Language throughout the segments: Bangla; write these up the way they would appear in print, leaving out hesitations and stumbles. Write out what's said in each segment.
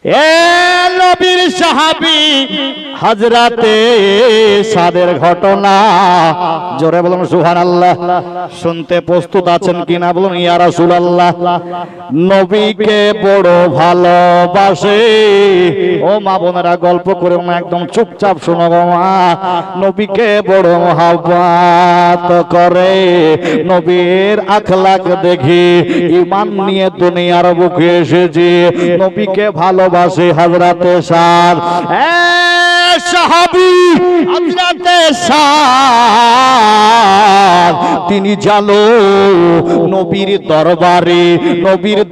এ নবীর সাহাবী হযরতে সাদের ঘটনা, জোরে বলুন সুবহানাল্লাহ। শুনতে প্রস্তুত আছেন কিনা বলুন ইয়া রাসূলুল্লাহ। নবীকে বড় ভালোবাসে, ও মা বোনেরা গল্প করে না, একদম চুপচাপ শোনো গো মা। নবীকে বড় মহব্বত করে, নবীর আখলাক দেখি ঈমান নিয়ে দুনিয়ার বুকে এসেছে। নবীকে ভালোবাসে হযরতে সাদ। সাহাবী হযরতে সাদ তিনি জানো নবীর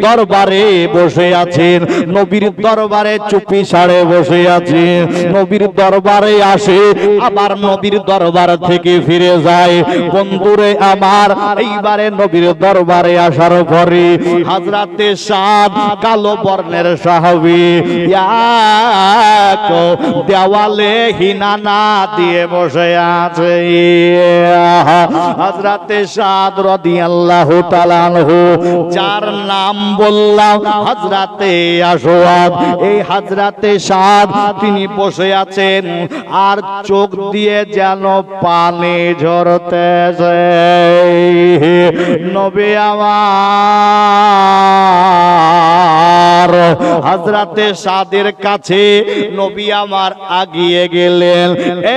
দরবারে বসে আছেন, নবীর দরবারে চুপি সারে বসে আছেন। নবীর দরবারে আসে, আবার নবীর দরবার থেকে ফিরে যায়। বন্ধুরে আমার, এইবারে নবীর দরবারে আসার পরে হযরতে সাদ কালো বর্ণের সাহাবী দেওয়ালে হিনানা দিয়ে বসে আছে। হযরতে সাদ রাদিয়াল্লাহু তাআলা আনহু, যার নাম বললাম হযরতে আসওয়াদ, এই হযরতে সাদ তিনি বসে আছেন আর চোখ দিয়ে যেন পানি ঝরতেছে। নবী আমার হযরতে সাদের কাছে নবী আমার আগিয়ে গেলেন।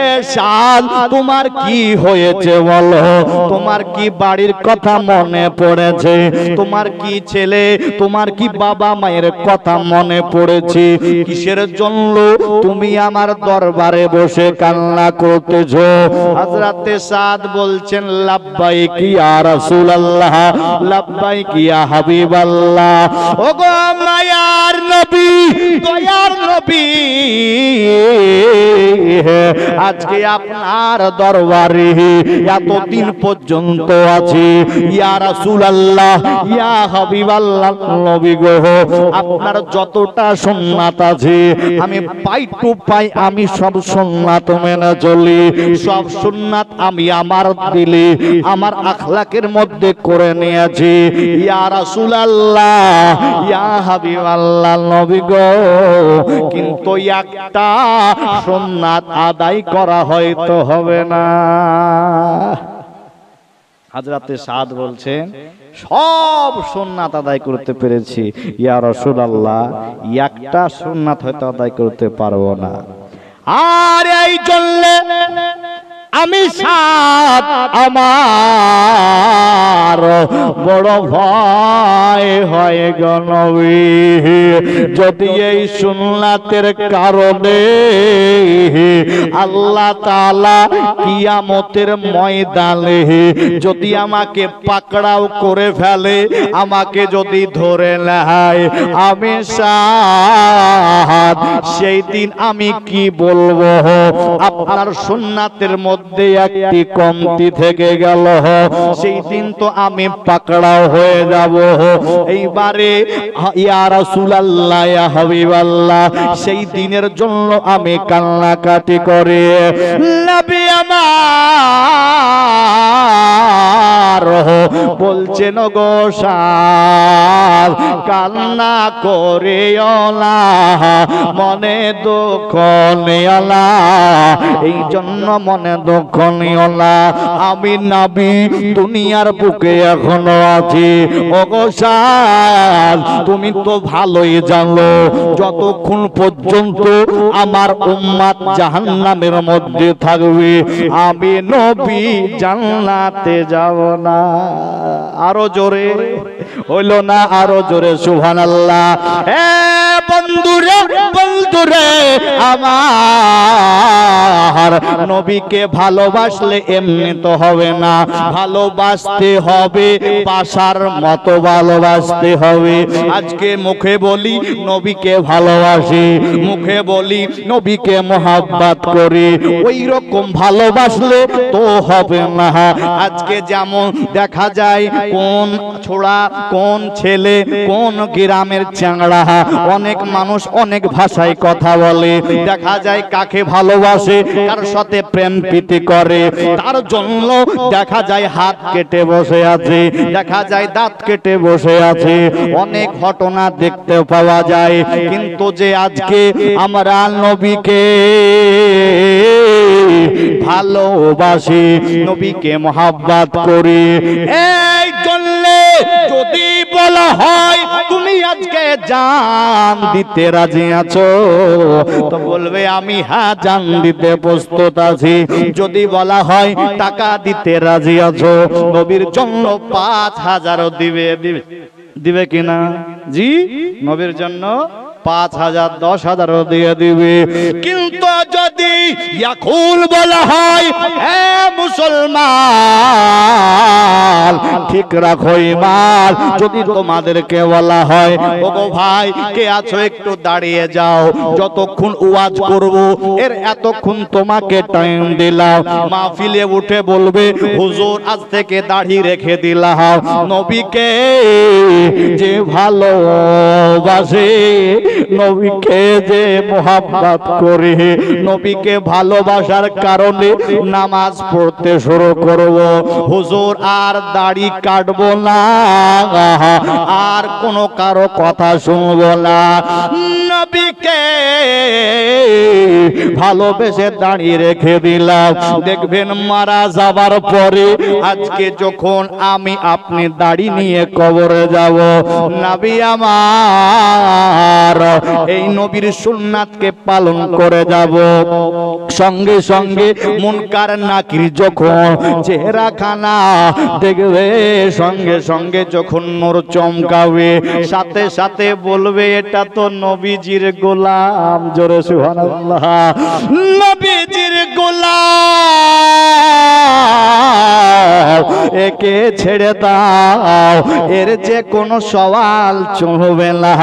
এ সাদ, তোমার কি হয়েছে বলো? তোমার কি বাড়ির কথা মনে পড়েছে? তোমার কি ছেলে, তোমার কি বাবা মায়ের কথা মনে পড়েছে? কিসের জন্য তুমি আমার দরবারে বসে কান্না করতেছো? হযরতে সাদ বলছেন, লাব্বাইক ইয়া রাসূলুল্লাহ, লাব্বাইক ইয়া হাবিবাল্লাহ। ওগো মায়ার নবী, দয়ার নবী, আজকে আপনার দরবারে এতদিন পর্যন্ত আছি। ইয়া রাসূলুল্লাহ, ইয়া হাবিবাল্লাহ, নবী গো, আপনার যতটা সুন্নাত আছে আমি পাই টু পাই আমি সব সুন্নাত মেনে চলি। সব সুন্নাত আমি আমার দিলে আমার আখলাকের মধ্যে করে নিয়েছি। ইয়া রাসূলুল্লাহ, ইয়া হাবিবাল্লাহ, নবী গো, কিন্তু একটা সুন্নাত আদায় করা হয়তো হবে না। হযরতে সাদ বলছেন, সব সুন্নাত আদায় করতে পেরেছি ইয়া রাসূলুল্লাহ, একটা সুন্নাত হয়তো আদায় করতে পারবো না। আর এই জন্য আমি সাদ, আমার বড় ভয় হয় গো নবী, যদি এই সুন্নাতের কারণে আল্লাহ তাআলা কিয়ামতের ময়দানে যদি আমাকে পাকড়াও করে ফেলে, আমাকে যদি ধরে নেয়, আমি সাদ সেই দিন আমি কি বলবো? আপনার সুন্নাতের মধ্যে একটি কমতি থেকে গেল, সেই দিন তো আমি পাকড়াও হয়ে যাব। এইবারে ইয়া রাসূলুল্লাহ, ইয়া হাবিবাল্লাহ, সেই দিনের জন্য আমি কান্নাকাটি করে নবী আমার বলছেন, গো সাদ, কান্না করিও না, মনে দুঃখ নিও না, এই জন্য মনে দুঃখ নিও না, আমি নবী দুনিয়ার বুকে এখনো আছি। ওগো সাদ, তুমি তো ভালোই জানো যতক্ষণ পর্যন্ত আমার উম্মত জাহান্নামের মধ্যে থাকবে, আমি নবী জান্নাতে যাব না। আরো জোরে হইল না? আরো জোরে সুবহানাল্লাহ। এ বন্ধুরে, বন্ধুরে আমার, নবীকে ভালোবাসলে এমনি তো হবে না, ভালোবাসতে হবে, বাসার মতো ভালোবাসতে হবে। আজকে মুখে বলি নবীকে ভালোবাসি, মুখে বলি নবীকে মহব্বত করি, ওই রকম ভালোবাসলে তো হবে না। আজকে যেমন দেখা যায় কোন ছোড়া, কোন ছেলে, কোন গ্রামের চ্যাংড়া অনেক মানুষ অনেক ভাষায় কথা বলে, দেখা যায় কাকে ভালোবাসে, কার সাথে প্রেম প্রীতি করে, তার জন্য দেখা যায় হাত কেটে বসে আছে, দেখা যায় দাঁত কেটে বসে আছে, অনেক ঘটনা দেখতে পাওয়া যায়। কিন্তু যে আজকে আমরা নবীকে ভালোবাসি, নবীকে মহব্বত করি, এই জন্য যদি বলা হয় তুমি আজকে জান দিতে রাজি আছো, তো বলবে আমি হ্যাঁ জান দিতে প্রস্তুত আছি। যদি বলা হয় টাকা দিতে রাজি আছো, নবীর জন্য 5000 দিবে, দিবে দিবে কিনা? জি, নবীর জন্য 5000 10,000 দিয়ে দিবে। কিন্তু যদি এখন বলা হয় হে মুসলমান ঠিক রাখো ঈমান, যদি তোমাদেরকে বলা হয় ওগো ভাই কে আছো একটু দাঁড়িয়ে যাও, যতক্ষণ ওয়াজ করব এর এতক্ষণ তোমাকে টাইম দিলাম, মাহফিলে উঠে বলবে হুজুর আজ থেকে দাড়ি রেখে দিলাম। নবীকে যে ভালোবাসে, নবীকে যে মোহাব্বত করে, নবীকে ভালোবাসার কারণে নামাজ পড়তে শুরু করব, হুজুর আর দাড়ি কাটবো না, আর কোনো কারো কথা শুনবো না, নবীকে ভালোবেসে দাঁড়িয়ে রেখে দিলাম। দেখবেন মারা যাবার পরে আজকে যখন আমি আপনি দাড়ি নিয়ে কবরে যাব, নবী আমার এই নবীর সুন্নাতকে পালন করে যাব। সঙ্গে সঙ্গে মুনকার নাকির যখন চেহারা খানা দেখবে, সঙ্গে সঙ্গে যখন নূর চমকাবে, সাথে সাথে বলবে এটা তো নবীজির গোলাম। জোরে সুবহানাল্লাহ, নবীজির গোলাম, একে ছেড়ে দাও, এর যে কোনো সওয়াল চলবে না।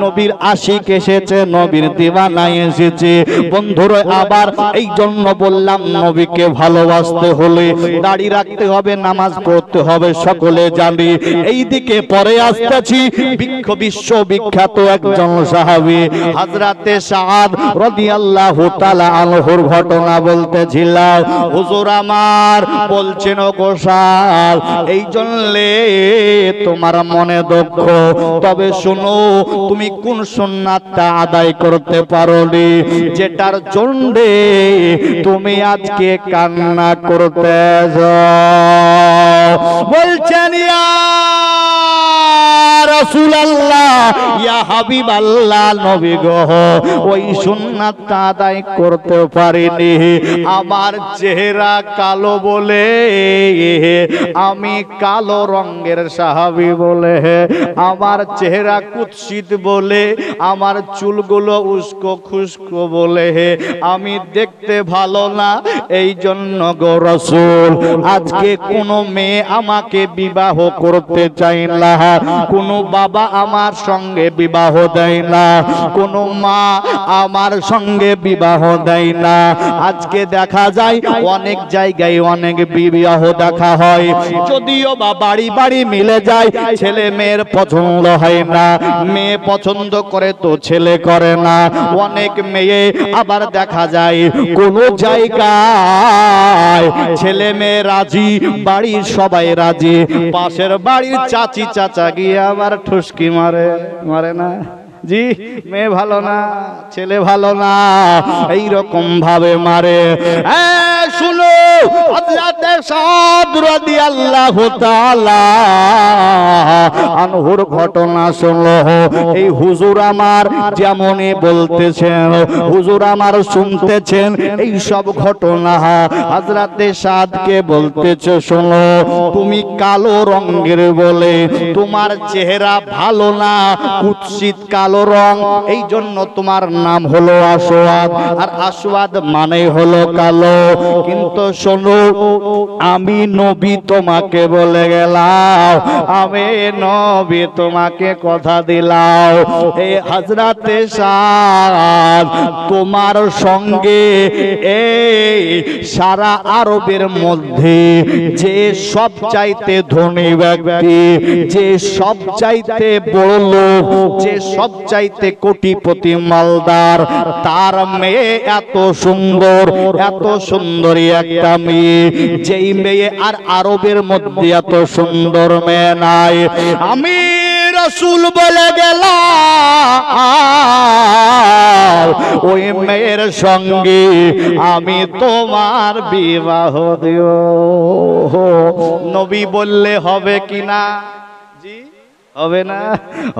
নবীর আশিক এসেছে, নবীর দিওয়ানা এসেছে। বন্ধুরা আবার এই জন্য বললাম নবীকে ভালোবাসতে হলে দাড়ি রাখতে হবে, নামাজ পড়তে হবে, সকলে জানি। এই দিকে পরে আসতেছি বিশ্ববিখ্যাত একজন সাহাবী হযরতে সাদ রাদিয়াল্লাহু তাআলা আনহুর ঘটনা বলতেছিলাম। হুজুর আমার বলছেন ওগো সাদ, এই জন্যে তোমার মনে দুঃখ, তবে শুনো তুমি কোন সুন্নাতটা আদায় করতে পারোনি, যেটার জন্যে তুমি আজকে কান্না করতেছ। বলছেন ইয়া রাসূলুল্লাহ, ইয়া হাবিবাল্লাহ, নবী গো ওই সুন্নাতটা আদায় করতে পারিনি, আমার চেহারা কালো বলে, আমি কালো রঙের সাহাবী বলে, আমার চেহারা কুৎসিত বলে, আমার চুলগুলো উস্কো খুস্কো বলে, আমি দেখতে ভালো না, এই জন্য গো রাসূল আজকে কোনো মেয়ে আমাকে বিবাহ করতে চায় না, কোনো বাবা আমার সঙ্গে বিবাহ দেয় না, কোনো মা আমার সঙ্গে বিবাহ দেয় না। আজকে দেখা যায় অনেক জায়গায় অনেক বিবাহ দেখা হয়, যদিও বা বাড়ি বাড়ি মিলে যায়, ছেলে মেয়ের পছন্দ হয় না, মেয়ে পছন্দ করে তো ছেলে করে না। অনেক মেয়ে আবার দেখা যায় কোন জায়গায় ছেলে মেয়ে রাজি, বাড়ির সবাই রাজি, পাশের বাড়ির চাচি চাচা গিয়ে আবার ঠুসকি মারে, মারে না? জি, মেয়ে ভালো না, ছেলে ভালো না, এই রকম ভাবে মারে। শুনো হযরতে সাদ রাদিয়াল্লাহু তাআলা আনহুর ঘটনা শুনলো। এই হুজুর আমার যেমনই বলতেছেন, হুজুর আমার শুনতেছেন এই সব ঘটনা। হযরতে সাদকে বলতেছে শোনো, তুমি কালো রঙের বলে তোমার চেহারা ভালো না, কুৎসিত কালো রং, এই জন্য তোমার নাম হলো আসওয়াদ, আর আসওয়াদ মানে হলো কালো। কিন্তু শোনো আমি নবী তোমাকে বলে গেলাম, আমি নবী তোমাকে কথা দিলাম, এই হযরতে সাদ তোমার সঙ্গে এই সারা আরবের মধ্যে যে সবচাইতে ধনী ব্যক্তি, যে সবচাইতে বড় লোক, যে সবচাইতে কোটিপতি মালদার, তার মেয়ে এত সুন্দর, এত সুন্দরী একটা মেয়ে, যেই মেয়ে আর আরবের মধ্যে এত সুন্দর মেয়ে নাই। আমি রাসূল বলে গেলাম ওই মেয়ের সঙ্গে আমি তোমার বিবাহ দিও। নবী বললে হবে কিনা? জি হবে না?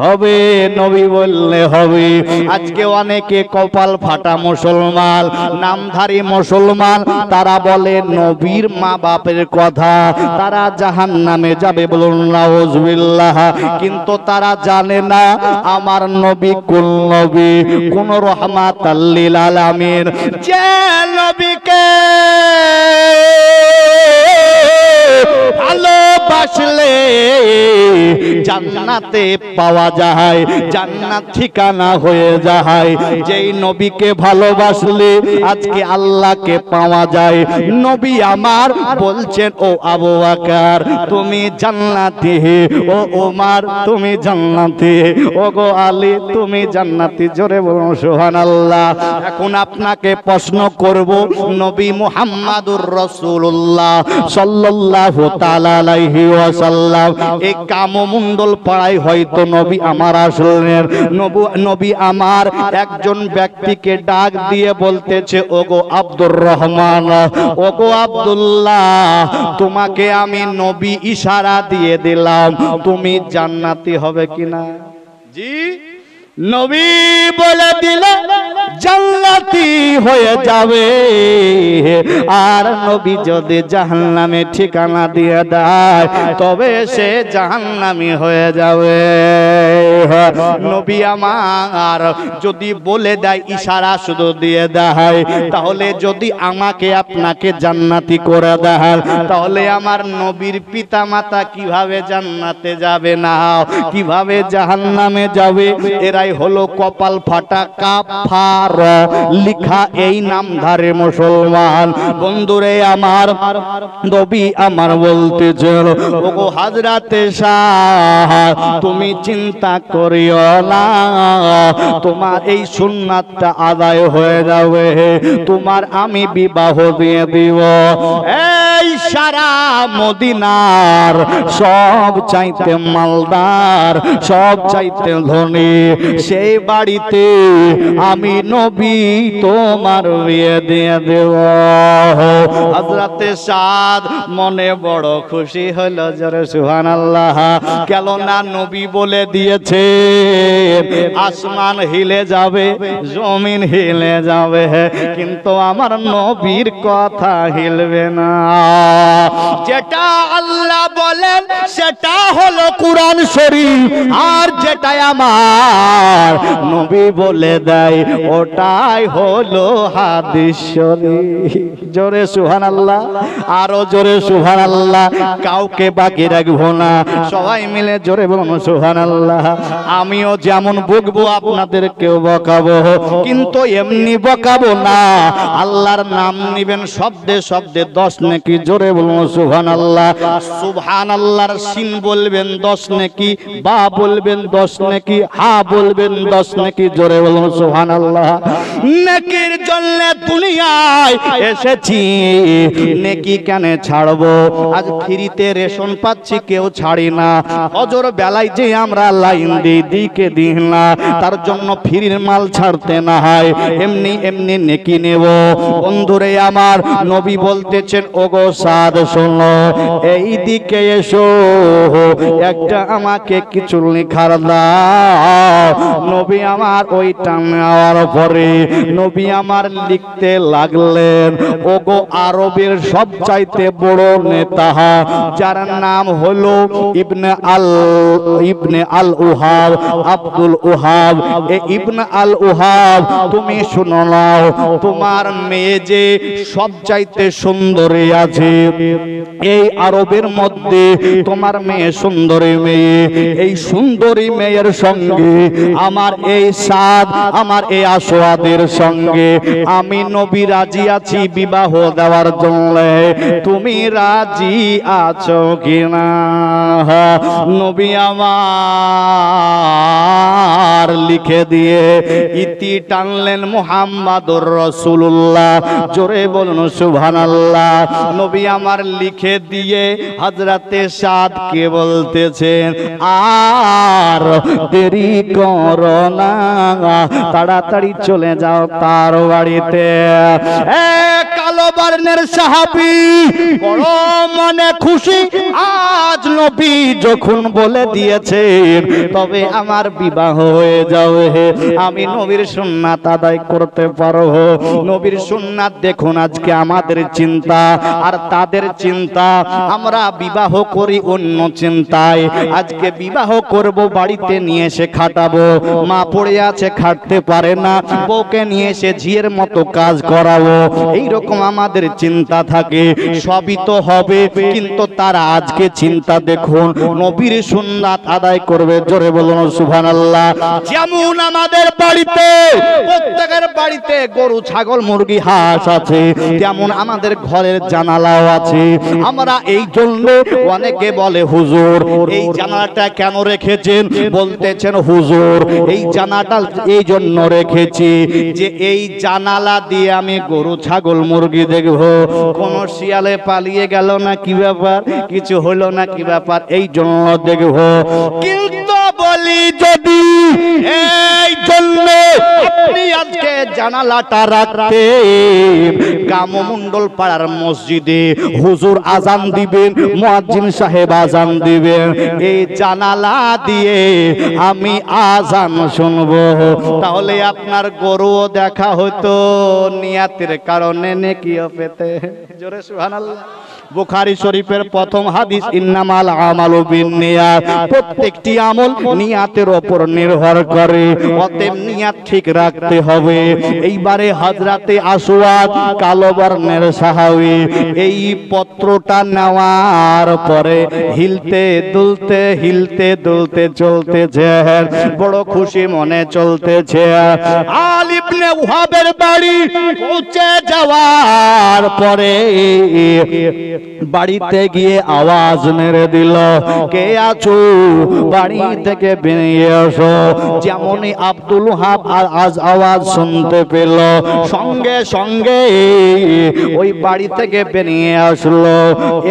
হবে, নবী বললে হবে। আজকে অনেকে কপাল ফাটা মুসলমান, নামধারী মুসলমান, তারা বলে নবীর মা বাপের কথা, তারা জাহান্নামে যাবে, বলুন নাউজুবিল্লাহ। কিন্তু তারা জানে না আমার নবী কোন নবী, কোন রহমাতাল লিল আলামিন, যে নবীকে ভালোবাসলে জান্নাতে পাওয়া যায়, জান্নাত ঠিকানা হয়ে যায়। যেই নবীকে ভালোবাসলে আজকে আল্লাহকে পাওয়া যায়। নবী আমার বলছেন, ও আবু বকর তুমি জান্নাতি, ও ওমর তুমি জান্নাতি, ও গো আলী তুমি জান্নাতি। জোরে বলুন সুবহানাল্লাহ। এখন আপনাকে প্রশ্ন করব, নবী মুহাম্মাদুর রাসূলুল্লাহ সাল্লাল্লাহু তাআলা আলাইহি ওয়াসাল্লাম এই কামমণ্ডল পাড়ায় হয়তো নবী আমার আসলেন, নবী আমার একজন ব্যক্তিকে ডাক দিয়ে বলতেছে, ওগো আব্দুর রহমান, ওগো আব্দুল্লাহ, তোমাকে আমি নবী ইশারা দিয়ে দিলাম, তুমি জান্নাতি হবে কিনা? জি। নবী বলে দিলে জান্নাতি হয়ে যাবে, আর নবী যদি জাহান্নামে ঠিকানা দিয়ে দেয় তবে সে জাহান্নামী হয়ে যাবে। নবী আমার যদি বলে দেয়, ইশারা শুধু দিয়ে দেয়, তাহলে যদি আমাকে আপনাকে জান্নাতি করে দেয়, তাহলে আমার নবীর পিতা মাতা কিভাবে জান্নাতে যাবে না, কিভাবে জাহান্নামে যাবে? এরাই হলো কপাল ফাটা কাফার লিখা এই নামধারী মুসলমান। বন্ধুরে আমার, নবী আমার বলতেছেন, ওগো হযরতে সাদ তুমি চিন্তা করিও না, তোমার এই সুন্নাতটা আদায় হয়ে যাবে, তোমার আমি বিবাহ দিয়ে দিব। এই সারা মদিনার সব চাইতে মালদার, সব চাইতে ধনী, সেই বাড়িতে আমি নবী তোমার বিয়ে দিয়ে দেব। হযরতে সাদ মনে বড় খুশি হলো, জোরে সুবহানাল্লাহ। কেন না নবী বলে দিয়েছে আসমান হিলে যাবে, জমিন হিলে যাবে, কিন্তু আমার নবীর কথা হিলবে না। যেটা আল্লাহ বলেন সেটা হলো কুরআন শরীফ, আর যেটা আমার নবী বলে দেয় ওটাই হলো হাদিস শরীফ। জোরে সুবহানাল্লাহ, আরো জোরে সুবহানাল্লাহ। কাউকে বাকি রাখবো না, সবাই মিলে জোরে বলুন সুবহানাল্লাহ। আমিও যেমন বকবো আপনাদেরকেও বকাবো, কিন্তু এমনি বকাবো না। আল্লাহর নাম নিবেন শব্দে শব্দে 10 নেকি, জোরে বলুন সুবহানাল্লাহ। সুবহানাল্লাহর সিন বলবেন 10 নেকি, বা বলবেন 10 নেকি, হা বলবেন 10 নেকি, জোরে বলুন সুবহানাল্লাহ। নেকির জন্য দুনিয়ায় এসেছি, নেকি কেন ছাড়বো? আজ ফ্রিতে রেশন পাচ্ছি, কেউ ছাড়ি না। হজর বেলায় যে আমরা লাইন দিই, দিকে দিই না, তার জন্য ফ্রির মাল ছাড়তে না হয়, এমনি এমনি নেকি নেব। বন্ধুরে আমার, নবী বলতেছেন, ওগো সাদ শোনো, এই দিকে এসো, একটা আমাকে কিছু লেখার দাও। নবী আমার ওইটা নেওয়ার পরে নবী আমার লিখতে লাগলেন, ওগো আরবের সবচাইতে বড় নেতা যার নাম হলো ইবনে আল উহাব, আব্দুল উহাব। ইবনে আল উহাব, তুমি শুনো নাও, তোমার মেয়ে যে সবচাইতে সুন্দরী আছে এই আরবের মধ্যে, তোমার মেয়ে সুন্দরী মেয়ে, এই সুন্দরী মেয়ের সঙ্গে আমার এই সাদ, আমার এই আসওয়াদের সঙ্গে আমি নবী রাজি আছি বিবাহ দেওয়ার জন্য, তুমি রাজি আছো কিনা? নবী আমার লিখে দিয়ে ইতি টানলেন মুহাম্মাদুর রাসূলুল্লাহ। জোরে বলুন সুবহানাল্লাহ। নবী আমার লিখে দিয়ে হযরতে সাদ কে বলতেছেন, আর দেরি করো না, তাড়াতাড়ি চলে যাও তার বাড়িতে। কালো বর্ণের সাহাবী বড় মনে খুশি, আজ নবী যখন বলে দিয়েছেন তবে আমার বিবাহ হয়ে যাবে, আমি নবীর সুন্নাত আদায় করতে পারবো। নবীর সুন্নাত দেখুন, আজকে আমাদের চিন্তা আর তাদের চিন্তা, আমরা বিবাহ করি অন্য চিন্তায়। আজকে বিবাহ করব, বাড়িতে নিয়ে এসে খাটাবো, মা পড়ে আছে খাটতে পারে না, বউকে নিয়ে এসে ঝিয়ের মতো কাজ করাবো, এইরকম আমাদের চিন্তা থাকে। সবই তো হবে, কিন্তু তারা আজকে চিন্তা দেখুন নবীর সুন্নাত আদায় করবে। জোরে বলুন সুবহানাল্লাহ। যেমন আমাদের বাড়িতে, প্রত্যেকের বাড়িতে গরু ছাগল মুরগি হাঁস আছে, তেমন আমাদের ঘরের জানালাও আছে। আমরা এই জন্য অনেকে বলে, হুজুর এই জানালাটা কেন রেখেছেন? বলতেছেন, হুজুর এই জানালাটা এই জন্য রেখেছি যে এই জানালা দিয়ে আমি গরু ছাগল মুরগি দেখবো, কোন শিয়ালে পালিয়ে গেল না কি ব্যাপার, কিছু হলো না কি ব্যাপার, এই জন্য দেখবো। কিন্তু বলি, যদি এই জন্য আপনি আজকে জানালাটা রাখতেন, গামমন্ডল পাড়ার মসজিদে হুজুর আজান দিবেন, মুয়াজ্জিন সাহেব আজান দিবেন, এই জানালা দিয়ে আমি আজান শুনবো, তাহলে আপনার গরুও দেখা হতো, নিয়াতের কারণে নেকিও পেতে। জোরে সুবহানাল্লাহ। বুখারী শরীফের প্রথম হাদিস, ইন্নামাল আমালু বিন্নিয়াত, প্রত্যেকটি আমল নিয়াতের উপর নির্ভর করে, অতএব নিয়াত ঠিক রাখতে হবে। এইবারে হযরতে আসওয়াদ কালো বর্ণের সাহাবী এই পত্রটা নেওয়ার পরে হিলতে দুলতে চলতেছে, বড় খুশি মনে চলতেছে। আল ইবনে উহাবের বাড়ি পৌঁছে যাওয়ার পরে বাড়িতে গিয়ে আওয়াজ মেরে দিল, কে আছো? বাড়ি থেকে বেরিয়ে এসো। যেমনই আব্দুল ওহাব আজ আওয়াজ শুনতে পেল, সঙ্গে সঙ্গে ওই বাড়ি থেকে বেরিয়ে আসলো।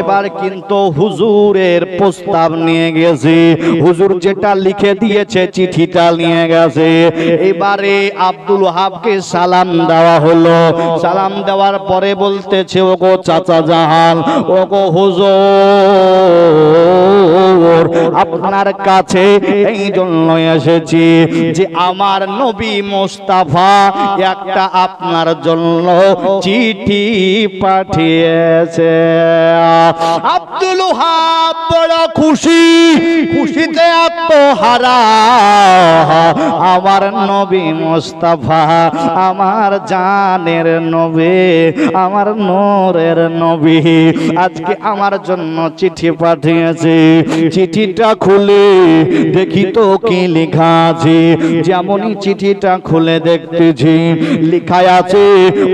এবার কিন্তু হুজুরের প্রস্তাব নিয়ে গেছে, হুজুর যেটা লিখে দিয়েছে চিঠিটা নিয়ে গেছে। এবারে আব্দুল ওহাবকে সালাম দেওয়া হলো। সালাম দেওয়ার পরে বলতেছে, ওগো চাচা জাহান, ওগো হুজুর, আপনার কাছে এই জন্য এসেছি যে আমার নবী মুস্তাফা একটা আপনার জন্য চিঠি পাঠিয়েছে। আব্দুল ওহাব বড় খুশিতে আত্মহারা, আমার নবী মুস্তাফা, আমার জানের নবী, আমার নূরের নবী আজকে আমার জন্য চিঠি পাঠিয়েছে। চিঠিটা খুলে দেখি তো কি লেখা আছে। যেমনই চিঠিটা খুলে দেখতেছি, লেখা আছে,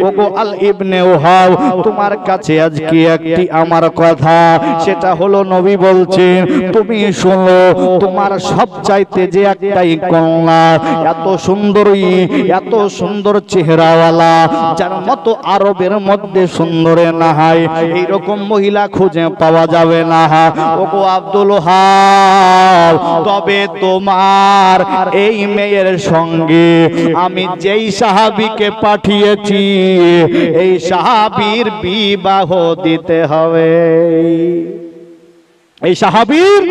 ওগো আল ইবনে ওহাব, তোমার কাছে আজকে একটি আমার কথা, সেটা হলো নবী বলছেন, তুমি শোনো, তোমার সবচাইতে যে একটাই কন্যা, এত সুন্দরী, এত সুন্দর চেহারাওয়ালা, যার মতো আরবের মধ্যে সুন্দরে না হয়, এইরকম মহিলা খুঁজে পাওয়া যাবে না। ওগো আব্দুল ওহাব, তবে তোমার এই মেয়ের সঙ্গে আমি যেই সাহাবীকে পাঠিয়েছি, এই সাহাবীর বিবাহ দিতে হবে। এই সাহাবীর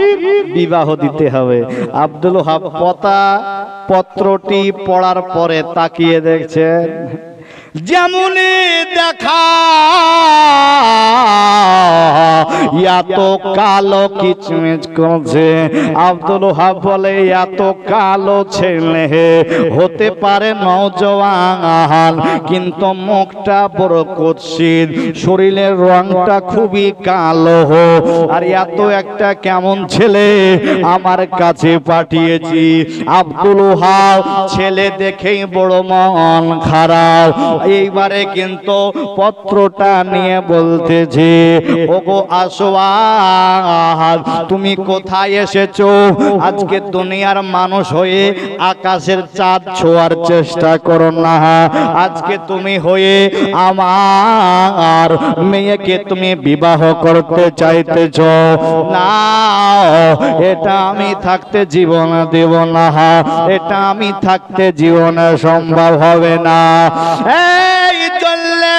বিবাহ দিতে হবে। আব্দুল ওহাব পত্রটি পড়ার পরে তাকিয়ে দেখছেন, যেমনই দেখা এত কালো কিচমিচ করছে। আব্দুল ওহাব বলে, এত কালো ছেলে হতে পারে নওজওয়ান, কিন্তু মুখটা বড় কুৎসিত, শরীরের রংটা খুবই কালো, আর এত একটা কেমন ছেলে আমার কাছে পাঠিয়েছি। আব্দুল ওহাব ছেলে দেখেই বড় মন খারাপ। এইবারে কিন্তু পত্রটা নিয়ে বলতেছে, ওগো আসওয়াদ, তুমি কোথায় এসেছো? আজকে দুনিয়ার মানুষ হয়ে আকাশের চাঁদ ছোঁয়ার চেষ্টা করো না। আজকে তুমি হয়ে আমার মেয়েকে তুমি বিবাহ করতে চাইতেছো না, এটা আমি থাকতে জীবনে দেব না, এটা আমি থাকতে জীবনে সম্ভব হবে না। এই চললে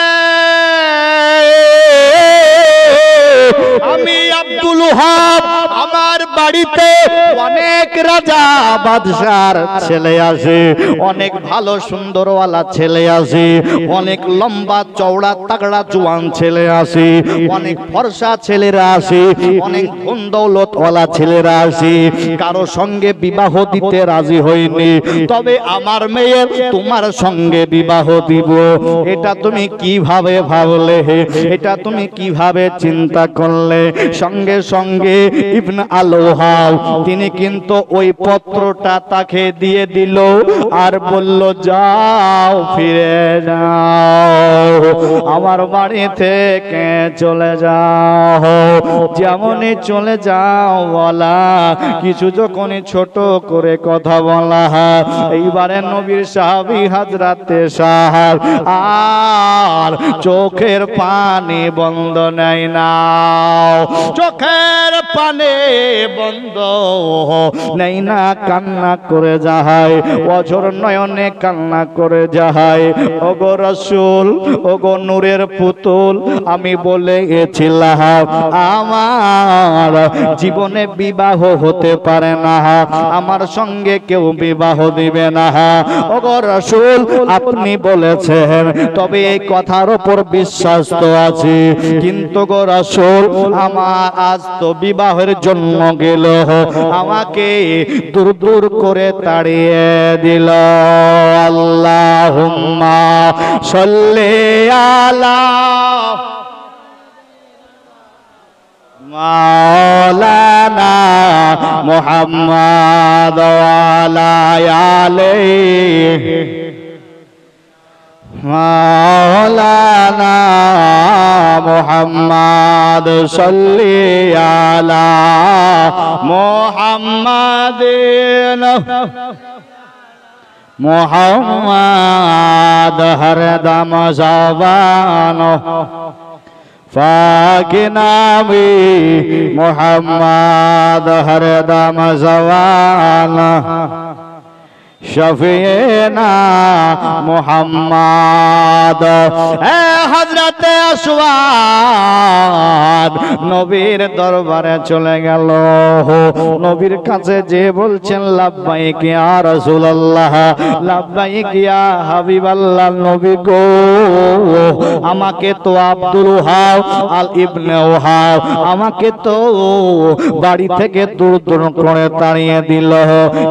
আমি আব্দুল ওহাব, আমার বাড়িতে অনেক রাজা বাদশার ছেলে আসে, অনেক ভালো সুন্দরওয়ালা ছেলে আসে, অনেক লম্বা চওড়া তাগড়া জোয়ান ছেলে আসে, অনেক ফর্সা ছেলেরা আসে, অনেক ধন দৌলতওয়ালা ছেলেরা আসে। কারো সঙ্গে বিবাহ দিতে রাজি হইনি, তবে আমার মেয়ে তোমার সঙ্গে বিবাহ দিব। এটা তুমি কিভাবে ভাবলে? এটা তুমি কিভাবে চিন্তা করলে? সঙ্গে সঙ্গে ইবনে আল ওহাব তিনি কিন্তু ওই পত্রটা তাকে দিয়ে দিল আর বলল, যাও ফিরে যাও, আমার বাড়ি থেকে চলে যাও। যেমনই চলে যাও বলা, কিছু যখনই ছোট করে কথা বলা, এইবারে নবীর সাহাবী হযরতে সাহাব আর চোখের পানি বন্ধ নেয় না, চোখের পানি বন্ধ নেই না, কান্না করে যায়, অঝর নয়নে কান্না করে যায়। ওগো রাসূল, ওগো নূরের পুতুল, আমি বলে গেছিলাম আমার জীবনে বিবাহ হতে পারে না, আমার সঙ্গে কেউ বিবাহ দিবে না। ওগো রাসূল, আপনি বলেছেন, তবে এই কথার উপর বিশ্বাস তো আছে, কিন্তু গো রাসূল আমার আজ তো বিবাহের জন্য গেল, আমাকে দূর দূর করে তাড়িয়ে দিল। আল্লাহুম্মা সাল্লি আলা মাওলানা মুহাম্মাদ ওয়া আলা আলিহি মাওলানা মুহাম্মাদ সাল্লি আলা মুহাম্মাদিন মুহাম্মাদ হরদম জবান ফাকি নামি মুহাম্মাদ হরদম জবান শফিয়েনা মুহাম্মাদ। হযরতে আসওয়াদ নবীর দরবারে চলে গেল, নবীর কাছে যে বলছেন, লাব্বাইক ইয়া রাসূলুল্লাহ, লাব্বাইক ইয়া হাবিবাল্লাহ, নবী গো, আমাকে তো আব্দুল ওহাব আল ইবনে ওহাব আমাকে তো বাড়ি থেকে দূর দূর করে তাড়িয়ে দিল।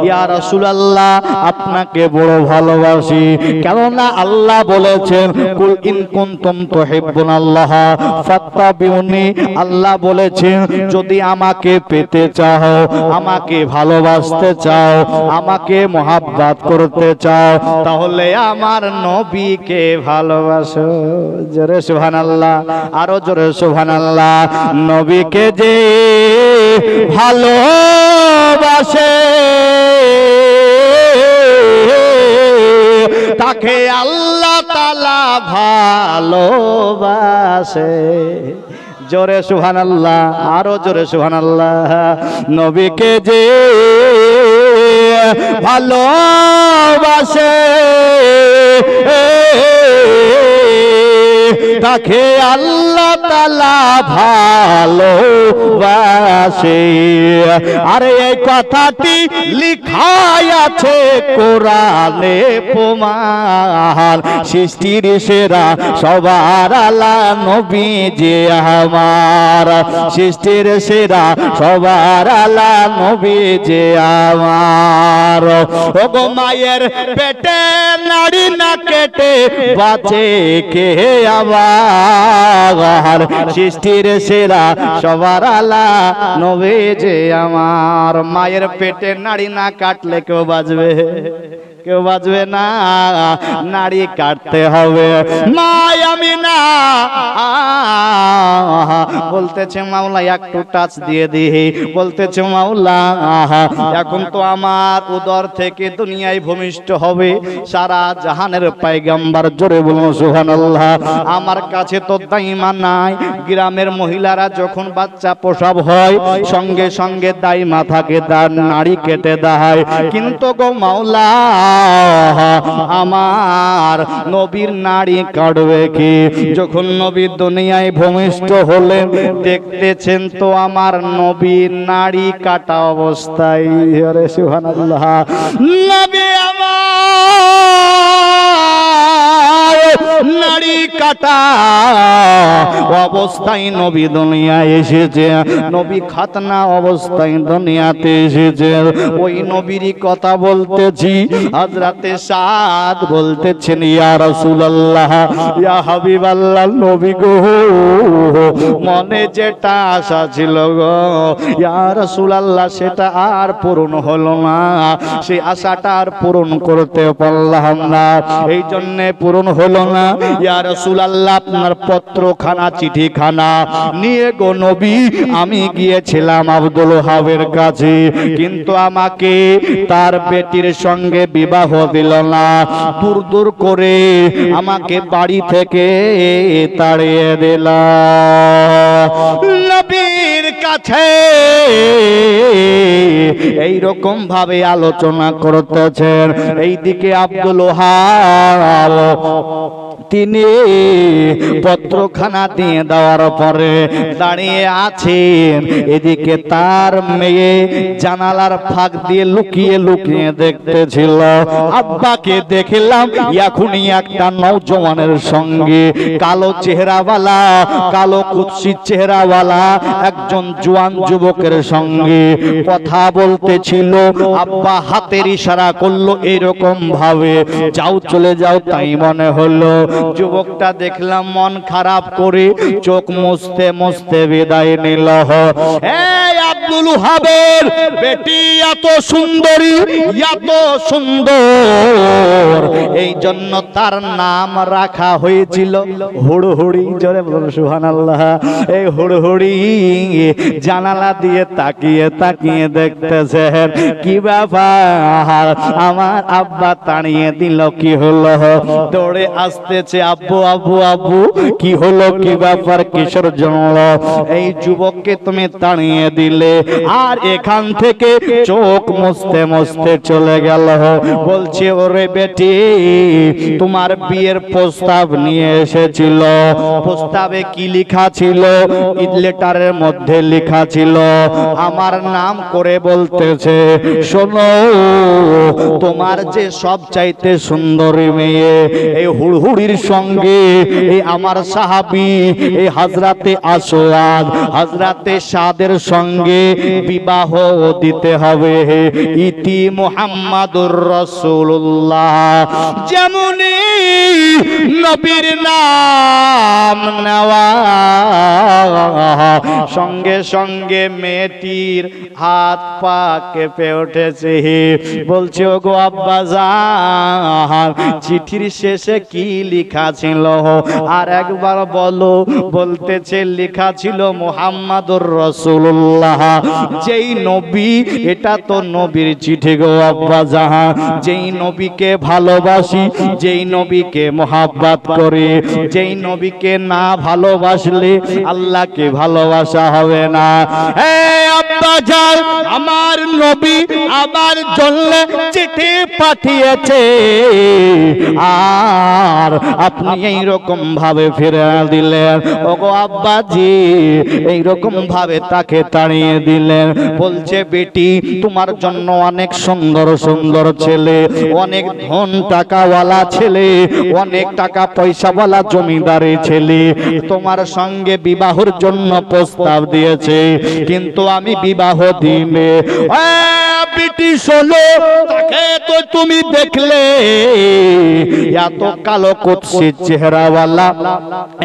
ইয়া রাসূলুল্লাহ, আপনাকে বড় ভালোবাসি, কেননা আল্লাহ বলেছেন, কুল ইন কুনতুম তুহিব্বুনাল্লাহ ফাত্তাবিউনি, আল্লাহ বলেছেন যদি আমাকে পেতে চাও, আমাকে ভালোবাসতে চাও, আমাকে মহব্বত করতে চাও, তাহলে আমার নবীকে ভালোবাসো। জোরে সুবহানাল্লাহ, আরো জোরে সুবহানাল্লাহ। নবীকে যে ভালোবাসে তাকে আল্লাহ তাআলা ভালোবাসে। জোরে সুবহানাল্লাহ, আরো জোরে সুবহানাল্লাহ। নবীকে যে ভালোবাসে তাকে আল্লাহ তাআলা ভালোবাসে। আরে এই কথাটি লিখা আছে কোরআনে প্রমাণ, সৃষ্টির সেরা সবার আলা নবী যে আমার, সৃষ্টির সেরা সবার আলা নবী যে আমার। ওগো মায়ের পেটে নাড়ি না কেটে বাঁচে কে আবার, সৃষ্টির সেরা সবার আলা নবী যে আমার। মায়ের পেটে নাড়ি না কাটলে কেউ বাঁচবে? কেউ বাঁচবে না, নাড়ি কাটতে হবে। মা আমিনা বলতেছে মাওলা একটু টাচ দিয়ে দিই, বলতেছে মাওলা এখন তো আমার উদর থেকে দুনিয়ায় ভূমিষ্ঠ হবে সারা জাহানের পয়গম্বর, জোরে বলুন সুবহানাল্লাহ। আমার কাছে তো দাইমা নাই, গ্রামের মহিলারা যখন বাচ্চা প্রসব হয় সঙ্গে সঙ্গে দাইমা থাকে, তার নাড়ি কেটে দেয়। কিন্তু গো মাওলা আমার নবীর নাড়ি কাটবে কি? যখন নবী দুনিয়ায় ভূমিষ্ঠ হলেন দেখতেছেন তো আমার নবীর নাড়ি কাটা অবস্থায়। আরে সুবহানাল্লাহ, নবী আমার নাড়ি কাটা অবস্থায় নবী দুনিয়ায় এসেছে, নবী খাতনা অবস্থায় দুনিয়াতে এসেছে। ওই নবীরই কথা বলতেছি। হযরতে সাদ বলতেছেন ইয়া রাসূলুল্লাহ, ইয়া হাবিবাল্লাহ, নবী গো মনে যেটা আশা ছিল গো ইয়া রাসূলুল্লাহ সেটা আর পূরণ হলো না, সেই আশাটা আর পূরণ করতে পারলাম না। এই জন্য পূরণ হলো না ইয়া রাসূলুল্লাহ। আপনার পত্রখানা চিঠিখানা নিয়ে গো নবী আমি গিয়েছিলাম আব্দুল ওহাবের কাছে, কিন্তু আমাকে তার বেটির সঙ্গে বিবাহ দিল না, দূর দূর করে আমাকে বাড়ি থেকে তাড়িয়ে দিল। নবীর কাছে এই রকম ভাবে আলোচনা করতেছেন। এইদিকে আব্দুল ওহাব তিনি পত্রখানা দিয়ে দেওয়ার পরে দাঁড়িয়ে আছেন, এদিকে তার মেয়ে জানালার ফাঁক দিয়ে লুকিয়ে লুকিয়ে দেখতেছিল। আব্বাকে দেখলাম এখনই একটা নওজওয়ানের সঙ্গে, কালো চেহারাওয়ালা, কালো কুৎসিত চেহারাওয়ালা একজন জোয়ান যুবকের সঙ্গে কথা বলতেছিল। আব্বা হাতের ইশারা করলো এরকম ভাবে, যাও চলে যাও, তাই মনে হলো। যুবকটা দেখলাম মন খারাপ করে চোখ মুছতে মুছতে বিদায় নিল। এই আব্দুল ওহাবের বেটি এত সুন্দরী, এত সুন্দর, এই জন্য তার নাম রাখা হয়েছিল হুড়হুড়ি। জোরে বলুন সুবহানাল্লাহ। এই হুড়হুড়ি জানালা দিয়ে তাকিয়ে তাকিয়ে দেখতেছেন কি ব্যাপার, আমার আব্বা তাড়িয়ে দিল, কি হলো? দৌড়ে আসতেছে, আব্বু আব্বু আব্বু কি হলো, কি ব্যাপার, কিসের জন্য এই যুবককে তুমি তাড়িয়ে দিলে? আর এখান থেকে চোখ মুছতে মুছতে চলে গেল। বলছে ওরে বেটি তোমার বিয়ের প্রস্তাব নিয়ে এসেছিল, প্রস্তাবে কি লেখা ছিল? লেটারের মধ্যে লেখা ছিল আমার নাম করে বলতেছে, শোনো তোমার যে সব চাইতে সুন্দরী মেয়ে এই হুড়হুড়ির সঙ্গে এই আমার সাহাবী এই হযরতে আসওয়াদ হযরতে সাদের সঙ্গে বিবাহ দিতে হবে। ইতি মুহাম্মাদুর রাসূলুল্লাহ। যেমনি নবীর নাম নেওয়া সঙ্গে সঙ্গে মেয়েটির হাত পা কেঁপে উঠেছে। বলছে ওগো আব্বাজান চিঠির শেষে কি লেখা ছিল আর একবার বলো। বলতেছে লেখা ছিল মুহাম্মাদুর রাসূলুল্লাহ। যেই নবী, এটা তো নবীর চিঠি গো আব্বাজান, যেই নবীকে ভালোবাসি, যেই নবীকে মোহাব্বত করি, যেই নবীকে না ভালোবাসলে আল্লাহকে ভালোবাসা হবে না। হে আব্বাজান আমার নবী আমার জন্য চিঠি পাঠিয়েছে, আর আপনি এইরকম ভাবে ফিরে দিলেন। ওগো আব্বাজি, এইরকম ভাবে তাকে তাড়িয়ে দিলেন। বলছে বেটি তোমার জন্য অনেক সুন্দর সুন্দর ছেলে, অনেক ধন টাকাওয়ালা ছেলে, অনেক টাকা পয়সাওয়ালা জমিদারি ছেলে তোমার সঙ্গে বিবাহের জন্য প্রস্তাব দিয়েছে, কিন্তু আমি বিবাহ দিনে। বেটি শোনো, তাকে তো তুমি দেখলে, এত কালো কুৎসিত চেহারাওয়ালা,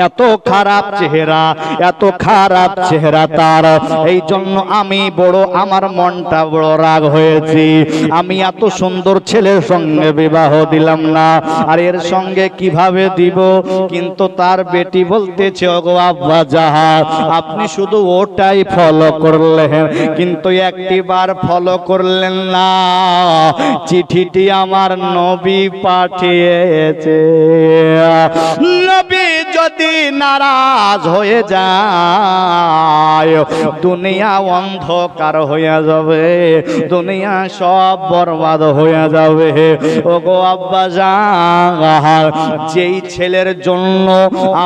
এত খারাপ চেহারা, এত খারাপ চেহারা তার। এই জন্য আমি বড়, আমার মনটা বড় রাগ হয়েছে। আমি এত সুন্দর ছেলের সঙ্গে বিবাহ দিলাম না, আর এর সঙ্গে কিভাবে দিব? কিন্তু তার বেটি বলতেছে ওগো আব্বা জাহান, আপনি শুধু ওটাই ফলো করলেন, কিন্তু একটিবার ফলো করলেন না। চিঠিটি আমার নবী পাঠিয়েছে। নবী যদি নারাজ হয়ে যায়, দুনিয়া অন্ধকার হয়ে যাবে, দুনিয়া সব বরবাদ হয়ে যাবে। ওগো আব্বা জান, যেই ছেলের জন্য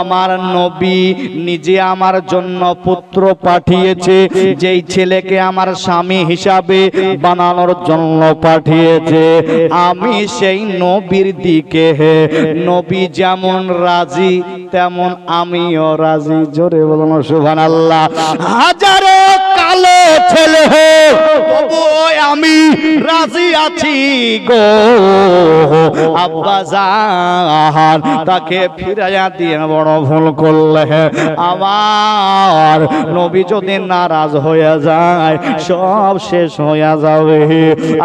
আমার নবী নিজে আমার জন্য পুত্র পাঠিয়েছে, যেই ছেলেকে আমার স্বামী হিসাবে বানানোর জন্য পাঠিয়েছে, আমি সেই নবীর দিকে, নবী যেমন রাজি তেমন আমিও রাজি। জোরে বলুন সুবহানাল্লাহ। হাজারো কালো ছেলে তবুও আমি রাজি আছি গো আব্বা জান। তাকে ফিরাইয়া দিয়ে বড় ভুল করলে, আমার নবী যদি নারাজ হয়ে যায় সব শেষ হয়ে যাবে।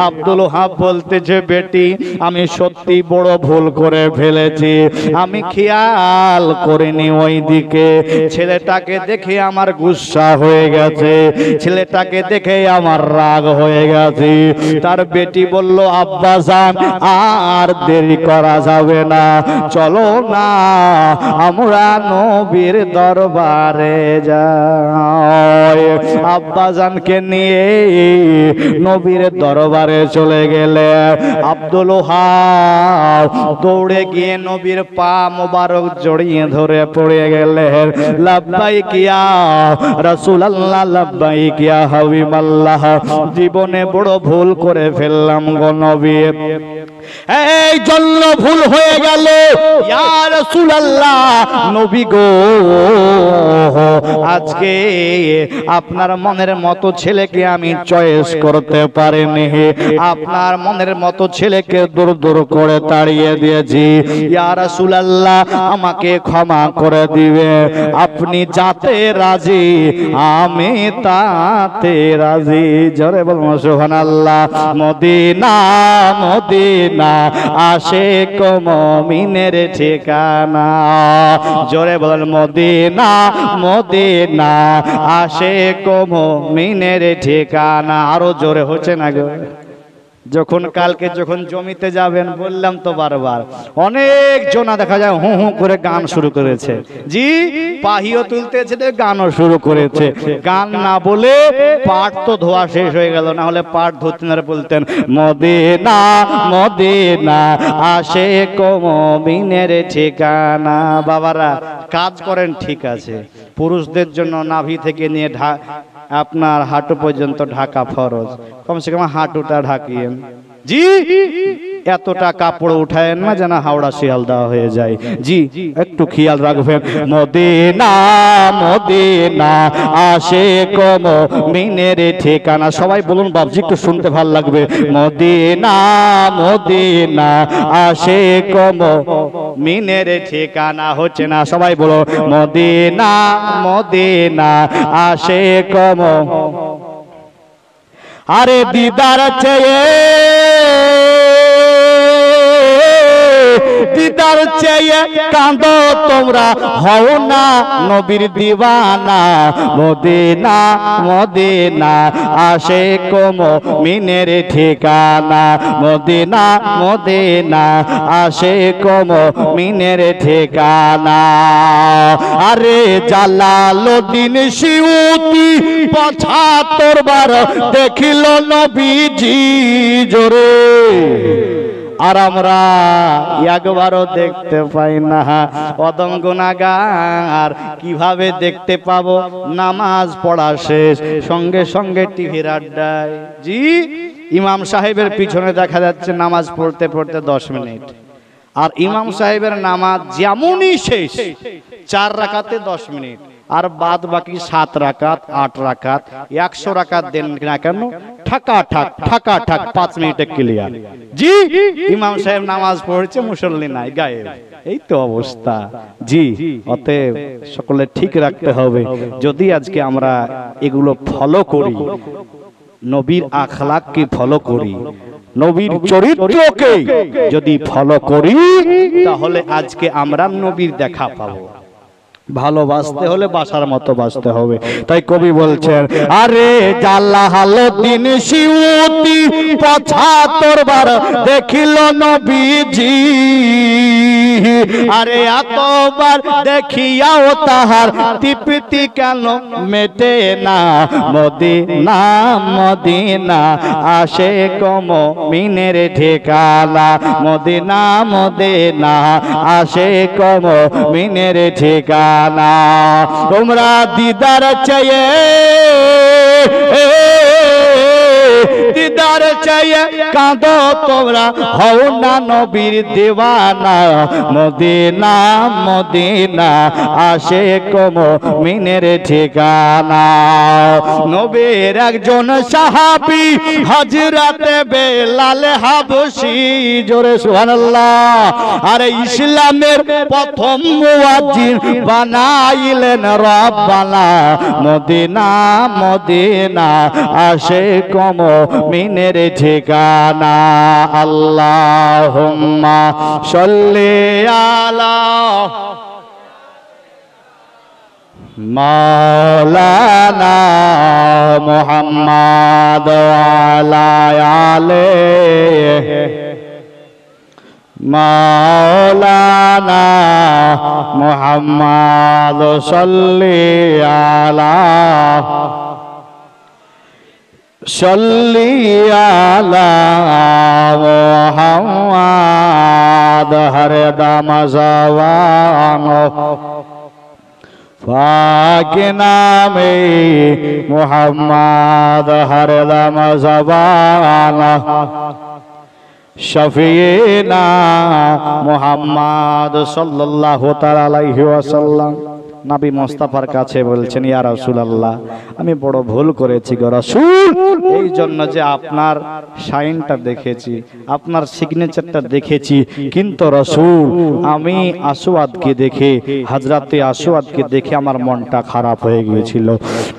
আব্দুল ওহাব বলতেছে বেটি আমি সত্যি বড় ভুল করে ফেলেছি, আমি খেয়াল করিনি ওই দিকে। ছেলেটাকে দেখে আমার গুসা হয়ে গেছে, ছেলেটাকে দেখে আমার রাগ হয়ে গেছে। তার বেটি বলল আব্বা জান আর দেরি করা যাবে না, চলো না আমরা নবীর দরবারে যাই। আব্বা জানকে নিয়ে নবীর দরবারে চলে গেলে আব্দুল ওহাব দৌড়ে গিয়ে নবীর পা মোবারক জড়িয়ে ধরে পড়ে গেলেন। লাব্বাইক ইয়া রাসূলুল্লাহ, লাব্বাইক ইয়া হাবিবাল্লাহ, জীবনে বড় ভুল করে ফেললাম গো নবী, এই জন্য ভুল হয়ে গেল। ইয়া রাসূলুল্লাহ, নবী গো আজকে আপনার মনের মতো ছেলেকে আমি চয়েস করতে পারিনি, আপনার মনের মতো ছেলেকে দূর দূর করে তাড়িয়ে দিয়েছি। ইয়া রাসূলুল্লাহ, আমাকে ক্ষমা করে দিবে, আপনি যাতে রাজি আমি তাতে রাজি। জোরে বলুন সুবহানাল্লাহ। মদিনা মদিনা আশিক মুমিনের ঠিকানা, জোরে বলেন মদিনা মদিনা আশিক মুমিনের ঠিকানা। আরো জোরে হচ্ছে না গো? যখন কালকে যখন জমিতে যাবেন, বললাম তো বারবার, অনেক জনা দেখা যায় হু হু করে গান শুরু করেছে, জি পাহিও তুলতেছে, গানও শুরু করেছে। গান না বলে পাট তো ধোয়া শেষ হয়ে গেল, না হলে পাট ধরতেন আর বলতেন মদিনা মদিনা আশিক মুমিনের ঠিকানা। বাবারা কাজ করেন ঠিক আছে, পুরুষদের জন্য নাভি থেকে নিয়ে আপনার হাঁটু পর্যন্ত ঢাকা ফরজ, কমসে কম হাঁটুটা ঢাকিয়েন, জি এতটা কাপড় উঠায়েন না যেন হাওড়া শিয়ালদা হয়ে যায়, জি একটু খেয়াল রাখবেন। মদিনা মদিনা আশিক মুমিনের ঠিকানা। সবাই বলুন বাবজি, একটু শুনতে ভালো লাগবে। মদিনা মদিনা আশিক মুমিনের ঠিকানা। হচ্ছে না? সবাই বলো মদিনা মদিনা আশিক। আরে দিদার চেয়ে দিদার দিদার চেয়ে কাঁদো তোমরা, হও না নবীর দিওয়ানা। মদিনা মদিনা আশিক মুমিনের ঠিকানা, মদিনা মদিনা আশিক মুমিনের ঠিকানা। আরে জালালউদ্দিন সিউতি ৭৫ বার দেখিল নবীজি জোরে, আর আমরা একবারও দেখতে পাই না। অদম গুনাহগার কিভাবে দেখতে পাবো? নামাজ পড়া শেষ, সঙ্গে সঙ্গে টিভির আড্ডায়। জি, ইমাম সাহেবের পিছনে দেখা যাচ্ছে নামাজ পড়তে পড়তে 10 মিনিট, আর ইমাম সাহেবের নামাজ যেমনই শেষ 4 রাকাতে 10 মিনিট, আর বাদ বাকি 7 রাকাত 8 রাকাত 100 রাকাত দেন না কেন, ঠাকা ঠাক ঠাকা ঠাক 5 মিনিটে ক্লিয়ার। জি, ইমাম সাহেব নামাজ পড়ছে, মুসল্লি নাই, গায়েব। এই তো অবস্থা। জি, অতএব সকলে ঠিক রাখতে হবে। যদি আজকে আমরা এগুলো ফলো করি, নবীর আখলাককে ফলো করি, নবীর চরিত্রকে যদি ফলো করি, তাহলে আজকে আমরা নবীর দেখা পাবো। ভালোবাসতে হলে বাসার মতো বাসতে হবে। তাই কবি বলছেন, আরে জালালউদ্দিন সিউতি ৭৫ বার দেখিল নবীজি, আরে এতবার দেখিয়াও তাহার তৃপ্তি কেন মেটে না। মদিনা মদিনা আশিক মুমিনের ঠিকানা, মদিনা মদিনা আশিক মুমিনের ঠিকানা। তোমরা দিদার চেয়ে দিদার চেয়ে কাঁদো তোমরা, হও না নবীর দিওয়ানা। মদিনা মদিনা আশিক মুমিনের ঠিকানা। নবীর একজন সাহাবী হযরতে বেলাল হাবশী, জোরে সুবহানাল্লাহ। আরে ইসলামের প্রথম মুয়াজ্জিন বানাইলেন রব্বানা। মদিনা মদিনা আশিক মুমিনের ঠিকানা। আল্লাহুম্মা সাল্লি আলা মাওলানা মুহাম্মাদ ওয়া আলিহি মাওলানা মুহাম্মাদ সাল্লি আলা সাল্লি আলা মুহাম্মাদ হরে দাম জওয়ান পাক নামে মুহাম্মাদ হরে দাম জওয়ান শফিনা মুহাম্মাদ সাল্লাল্লাহু তাআলা আলাইহি ওয়াসাল্লাম। নবী মুস্তাফার কাছে বলছেন, ইয়া রাসূলুল্লাহ, আমি বড় ভুল করেছি গো রাসূল। এই জন্য যে আপনার সাইনটা দেখেছি, আপনার সিগনেচারটা দেখেছি, কিন্তু রাসূল আমি আসওয়াদকে দেখে, হযরতে আসওয়াদকে দেখে আমার মনটা খারাপ হয়ে গিয়েছিল।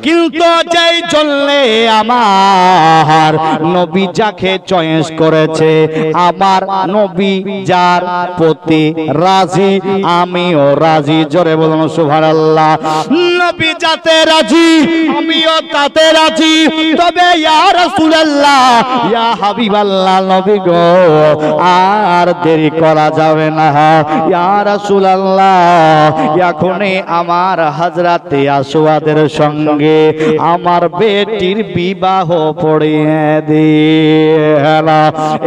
কিন্তু যেই জন্য আমার নবী যাকে চয়েস করেছে, আমার নবী যার প্রতি রাজি, আমিও রাজি। জোরে বলুন সুবহানাল্লাহ। নবী যাতে রাজি, আমিও তাতে রাজি। তবে ইয়া রাসূলুল্লাহ, ইয়া হাবিবাল্লাহ, নবী গো, আর দেরি করা যাবে না। ইয়া রাসূলুল্লাহ, এখনই আমার হযরতে আসওয়াদের সঙ্গে আমার বেটির বিবাহ পড়িয়ে দিন।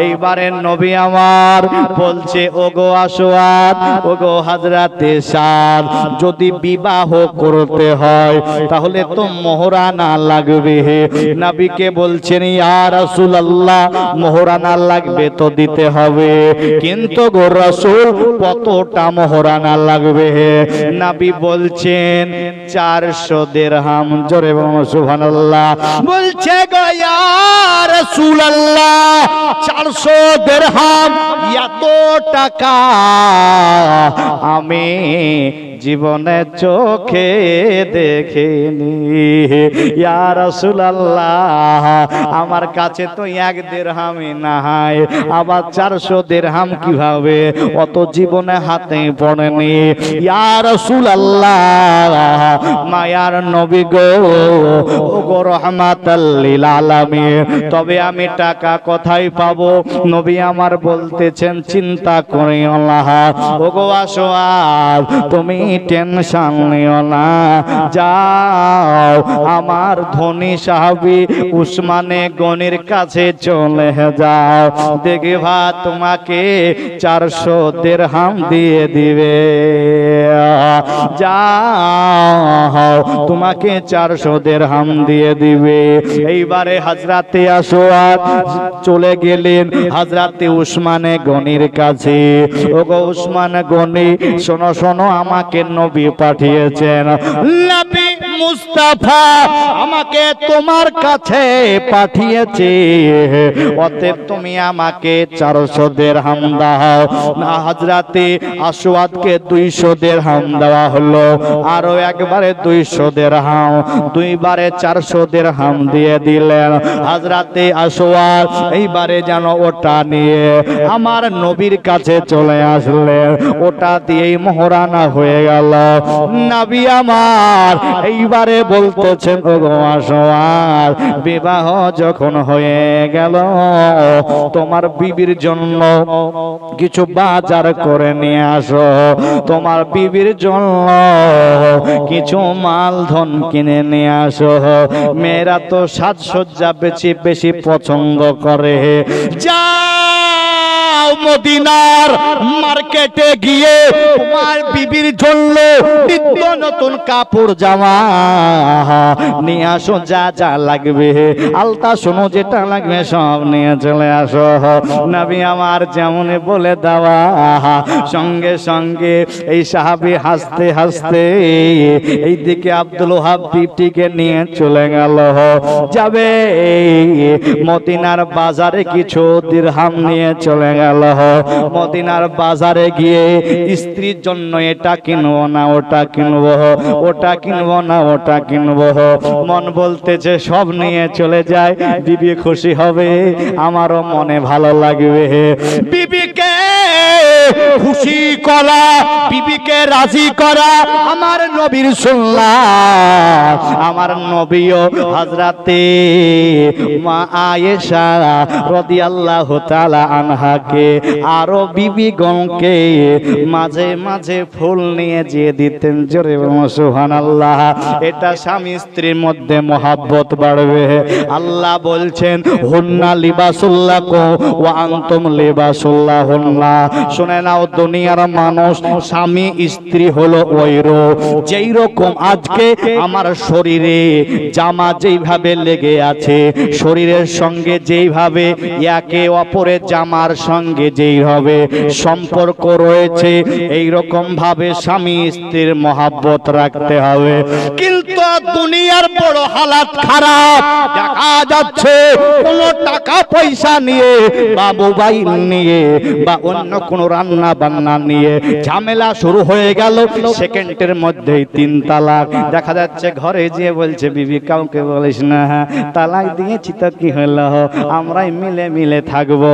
এইবারে নবী আমার বলছে, ওগো আসওয়াদ, ওগো হযরতে সাদ, যদি বিবাহ করতে হয় তাহলে তো মোহরানা লাগবে। নবীকে বলছেন, ইয়া রাসূলুল্লাহ, মোহরানা লাগবে তো দিতে হবে, কিন্তু গো রাসূল কতটা মোহরানা লাগবে? নবী বলছেন 400 দিরহাম। জোরে বলুন সুবহানাল্লাহ। বলছে গো ইয়া রাসূলুল্লাহ, 400 দিরহাম, এত টাকা আমি জীবনে চোখে দেখিনি। ইয়া রাসূলুল্লাহ, আমার কাছে তো 1 দিরহামই নাই, আবার 400 দিরহাম কিভাবে? অত জীবনে হাতে পড়েনি। ইয়া রাসূলুল্লাহ, মায়ার নবী গো, ওগো রাহমাতাল লিল আলামিন, তবে আমি টাকা কোথায় পাবো? নবী আমার বলতেছেন চিন্তা করিও না, ওগো আসওয়াদ, তুমি টেনশন নিও না, যাও আমার ধনী সাহাবী উসমানে গনির কাছে চলে যাও, দেখবা তোমাকে 400 দিরহাম দিয়ে দিবে। যাও, তোমাকে 400 দিরহাম দিয়ে দিবে। এইবারে হযরতে আসওয়াদ চলে গেলেন হযরতে উসমানে গনির কাছে। ওগো উসমান গনি, শোনো শোনো, আমাকে নবী পাঠিয়েছেন, নবী মুস্তাফা আমাকে তোমার কাছে পাঠিয়েছে, অতএব তুমি আমাকে 400 দিরহাম দাও। না, হযরতে আসওয়াদকে 200 দিরহাম দেওয়া হলো, আরো একবারে 200 দিরহাম, দুইবারে 400 দিরহাম দিয়ে দিলেন হযরতে আসওয়াদ। এইবারে যেন ওটা নিয়ে আমার নবীর কাছে চলে আসলেন, ওটা দিয়েই মোহরানা হয়ে গেল। নবী আমার এইবারে বলতেছেন, ওগো আসওয়াদ, বিবাহ যখন হয়ে গেল, তোমার বিবির জন্য কিছু বাজার করে নিয়ে আসো, তোমার বিবির জন্য কিছু মালধন কিনে নিয়ে আসো। মেয়েরা তো সাজসজ্জা বেশি পছন্দ করে। যাও মদিনার মার্কেটে গিয়ে তোমার বিবির জন্য নিত্য নতুন কাপড় জামা নিয়ে আসো, যা যা লাগবে, আলতা শোনো যেটা লাগবে সব নিয়ে চলে আসো। নবী আমার যেমন বলে দেওয়া, সঙ্গে সঙ্গে এই সাহাবী হাসতে হাসতে এইদিকে আব্দুল ওহাব বিটিকে নিয়ে চলে গেল। যাবে মদিনার বাজারে কিছু দিরহাম নিয়ে চলে গেল। মদিনার বাজারে গিয়ে স্ত্রীর জন্য এটা কিনবো না ওটা কিনবো, ওটা কিনবো না ওটা কিনবো, মন বলতেছে সব নিয়ে চলে যায়, বিবি খুশি হবে, আমারও মনে ভালো লাগবে। বিবিকে খুশি করা, বিবিকে রাজি করা আমার নবীর সুন্নাত। আমার নবীও হযরতে মা আয়েশা রাদিয়াল্লাহু তাআলা আনহাকে আরো বিবিগণকে মাঝে মাঝে ফুল নিয়ে যেয়ে দিতেন। জোরে বলুন সুবহানাল্লাহ। এটা স্বামী স্ত্রীর মধ্যে মহব্বত বাড়বে। আল্লাহ বলছেন, হুন্না লিবাসুল লাকুম ওয়া আনতুম লিবাসুল লাহুন্না। শুনে নাও, দুনিয়ার মানুষ স্বামী স্ত্রী হলো ওইরকম, যেই রকম আজকে আমার শরীরে জামা যেইভাবে লেগে আছে, শরীরের সঙ্গে যেইভাবে একে অপরের জামার সঙ্গে যেইভাবে সম্পর্ক রয়েছে, এই রকম ভাবে স্বামী স্ত্রীর মহব্বত রাখতে হবে। কিন্তু দুনিয়ার বড় হালাত খারাপ, দেখা যাচ্ছে কোনো টাকা পয়সা নিয়ে বা মোবাইল নিয়ে বা অন্য কোনো রান্না বান্না নিয়ে ঝামেলা শুরু হয়ে গেল, সেকেন্ডের মধ্যেই 3 তালাক। দেখা যাচ্ছে ঘরে যেয়ে বলছে, বিবি কাউকে বলিস না, তালাক দিয়েছি তো কি হলো, আমরাই মিলে মিলে থাকবো।